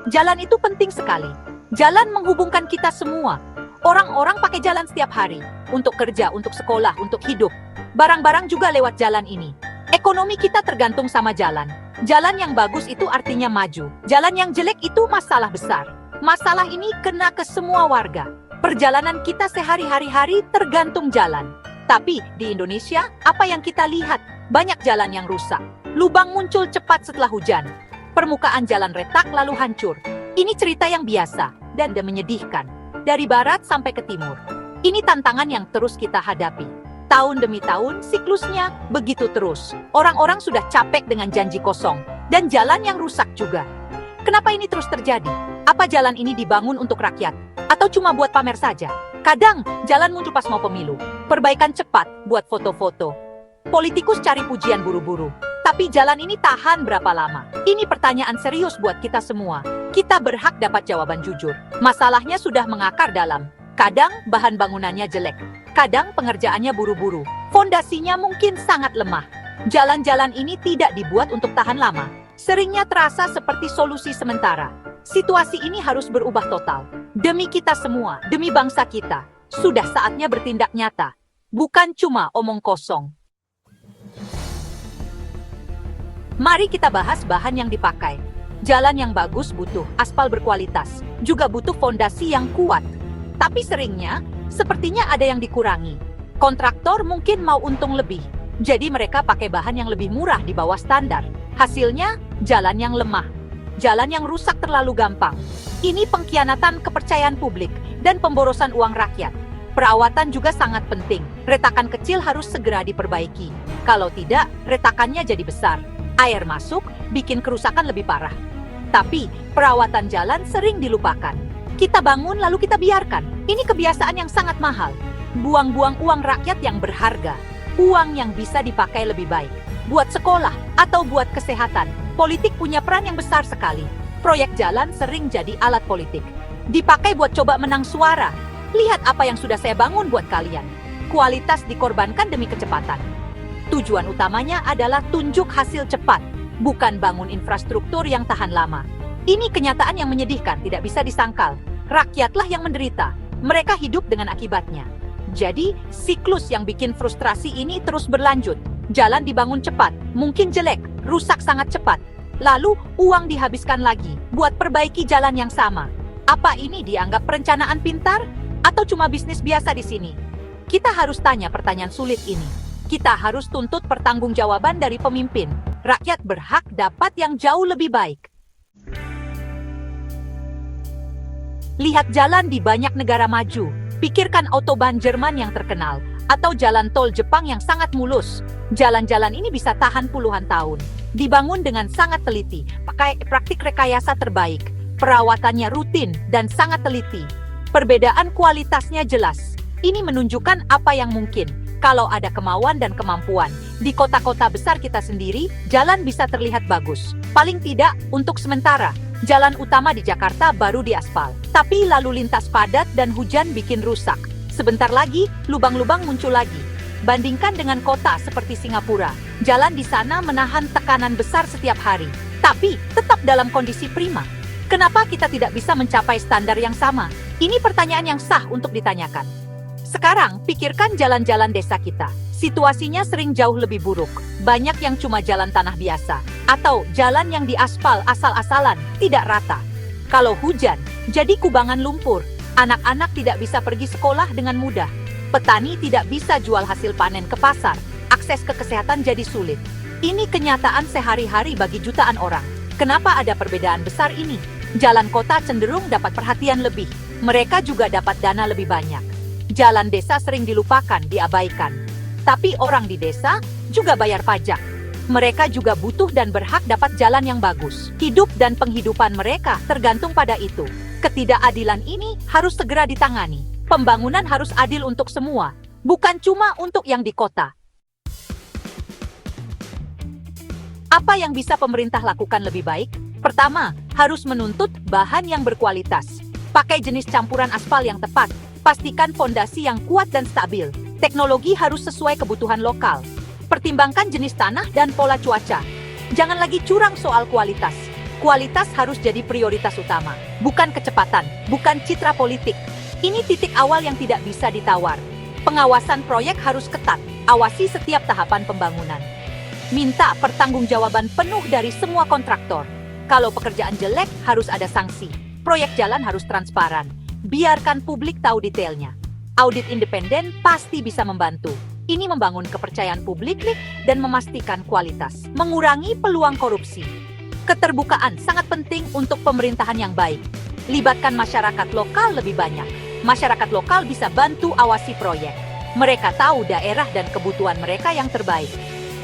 Jalan itu penting sekali. Jalan menghubungkan kita semua. Orang-orang pakai jalan setiap hari. Untuk kerja, untuk sekolah, untuk hidup. Barang-barang juga lewat jalan ini. Ekonomi kita tergantung sama jalan. Jalan yang bagus itu artinya maju. Jalan yang jelek itu masalah besar. Masalah ini kena ke semua warga. Perjalanan kita sehari-hari tergantung jalan. Tapi di Indonesia, apa yang kita lihat? Banyak jalan yang rusak. Lubang muncul cepat setelah hujan. Permukaan jalan retak lalu hancur. Ini cerita yang biasa dan menyedihkan. Dari barat sampai ke timur. Ini tantangan yang terus kita hadapi. Tahun demi tahun, siklusnya begitu terus. Orang-orang sudah capek dengan janji kosong. Dan jalan yang rusak juga. Kenapa ini terus terjadi? Apa jalan ini dibangun untuk rakyat? Atau cuma buat pamer saja? Kadang, jalan muncul pas mau pemilu. Perbaikan cepat buat foto-foto. Politikus cari pujian buru-buru. Tapi jalan ini tahan berapa lama? Ini pertanyaan serius buat kita semua. Kita berhak dapat jawaban jujur. Masalahnya sudah mengakar dalam. Kadang bahan bangunannya jelek. Kadang pengerjaannya buru-buru. Fondasinya mungkin sangat lemah. Jalan-jalan ini tidak dibuat untuk tahan lama. Seringnya terasa seperti solusi sementara. Situasi ini harus berubah total. Demi kita semua, demi bangsa kita. Sudah saatnya bertindak nyata. Bukan cuma omong kosong. Mari kita bahas bahan yang dipakai. Jalan yang bagus butuh aspal berkualitas, juga butuh fondasi yang kuat. Tapi seringnya, sepertinya ada yang dikurangi. Kontraktor mungkin mau untung lebih, jadi mereka pakai bahan yang lebih murah di bawah standar. Hasilnya, jalan yang lemah. Jalan yang rusak terlalu gampang. Ini pengkhianatan kepercayaan publik dan pemborosan uang rakyat. Perawatan juga sangat penting. Retakan kecil harus segera diperbaiki. Kalau tidak, retakannya jadi besar. Air masuk, bikin kerusakan lebih parah. Tapi, perawatan jalan sering dilupakan. Kita bangun lalu kita biarkan. Ini kebiasaan yang sangat mahal. Buang-buang uang rakyat yang berharga. Uang yang bisa dipakai lebih baik. Buat sekolah atau buat kesehatan. Politik punya peran yang besar sekali. Proyek jalan sering jadi alat politik. Dipakai buat coba menang suara. Lihat apa yang sudah saya bangun buat kalian. Kualitas dikorbankan demi kecepatan. Tujuan utamanya adalah tunjuk hasil cepat, bukan bangun infrastruktur yang tahan lama. Ini kenyataan yang menyedihkan, tidak bisa disangkal. Rakyatlah yang menderita, mereka hidup dengan akibatnya. Jadi, siklus yang bikin frustrasi ini terus berlanjut. Jalan dibangun cepat, mungkin jelek, rusak sangat cepat. Lalu, uang dihabiskan lagi, buat perbaiki jalan yang sama. Apa ini dianggap perencanaan pintar? Atau cuma bisnis biasa di sini? Kita harus tanya pertanyaan sulit ini. Kita harus tuntut pertanggungjawaban dari pemimpin. Rakyat berhak dapat yang jauh lebih baik. Lihat jalan di banyak negara maju. Pikirkan autobahn Jerman yang terkenal. Atau jalan tol Jepang yang sangat mulus. Jalan-jalan ini bisa tahan puluhan tahun. Dibangun dengan sangat teliti. Pakai praktik rekayasa terbaik. Perawatannya rutin dan sangat teliti. Perbedaan kualitasnya jelas. Ini menunjukkan apa yang mungkin. Kalau ada kemauan dan kemampuan, di kota-kota besar kita sendiri, jalan bisa terlihat bagus. Paling tidak, untuk sementara, jalan utama di Jakarta baru diaspal. Tapi lalu lintas padat dan hujan bikin rusak. Sebentar lagi, lubang-lubang muncul lagi. Bandingkan dengan kota seperti Singapura, jalan di sana menahan tekanan besar setiap hari. Tapi, tetap dalam kondisi prima. Kenapa kita tidak bisa mencapai standar yang sama? Ini pertanyaan yang sah untuk ditanyakan. Sekarang, pikirkan jalan-jalan desa kita. Situasinya sering jauh lebih buruk. Banyak yang cuma jalan tanah biasa. Atau jalan yang diaspal asal-asalan, tidak rata. Kalau hujan, jadi kubangan lumpur. Anak-anak tidak bisa pergi sekolah dengan mudah. Petani tidak bisa jual hasil panen ke pasar. Akses ke kesehatan jadi sulit. Ini kenyataan sehari-hari bagi jutaan orang. Kenapa ada perbedaan besar ini? Jalan kota cenderung dapat perhatian lebih. Mereka juga dapat dana lebih banyak. Jalan desa sering dilupakan, diabaikan. Tapi orang di desa juga bayar pajak. Mereka juga butuh dan berhak dapat jalan yang bagus. Hidup dan penghidupan mereka tergantung pada itu. Ketidakadilan ini harus segera ditangani. Pembangunan harus adil untuk semua, bukan cuma untuk yang di kota. Apa yang bisa pemerintah lakukan lebih baik? Pertama, harus menuntut bahan yang berkualitas. Pakai jenis campuran aspal yang tepat. Pastikan fondasi yang kuat dan stabil. Teknologi harus sesuai kebutuhan lokal. Pertimbangkan jenis tanah dan pola cuaca. Jangan lagi curang soal kualitas. Kualitas harus jadi prioritas utama, bukan kecepatan, bukan citra politik. Ini titik awal yang tidak bisa ditawar. Pengawasan proyek harus ketat, awasi setiap tahapan pembangunan. Minta pertanggungjawaban penuh dari semua kontraktor. Kalau pekerjaan jelek, harus ada sanksi. Proyek jalan harus transparan. Biarkan publik tahu detailnya. Audit independen pasti bisa membantu. Ini membangun kepercayaan publik dan memastikan kualitas, mengurangi peluang korupsi. Keterbukaan sangat penting untuk pemerintahan yang baik. Libatkan masyarakat lokal lebih banyak. Masyarakat lokal bisa bantu awasi proyek. Mereka tahu daerah dan kebutuhan mereka yang terbaik.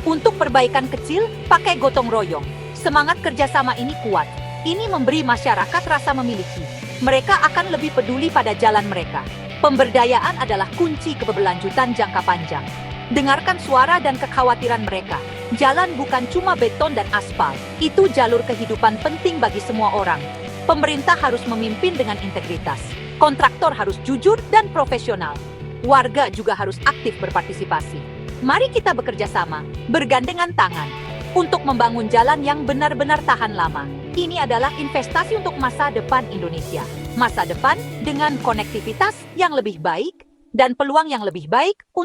Untuk perbaikan kecil, pakai gotong royong. Semangat kerjasama ini kuat. Ini memberi masyarakat rasa memiliki. Mereka akan lebih peduli pada jalan mereka. Pemberdayaan adalah kunci keberlanjutan jangka panjang. Dengarkan suara dan kekhawatiran mereka. Jalan bukan cuma beton dan aspal. Itu jalur kehidupan penting bagi semua orang. Pemerintah harus memimpin dengan integritas. Kontraktor harus jujur dan profesional. Warga juga harus aktif berpartisipasi. Mari kita bekerja sama, bergandengan tangan, untuk membangun jalan yang benar-benar tahan lama. Ini adalah investasi untuk masa depan Indonesia. Masa depan dengan konektivitas yang lebih baik dan peluang yang lebih baik untuk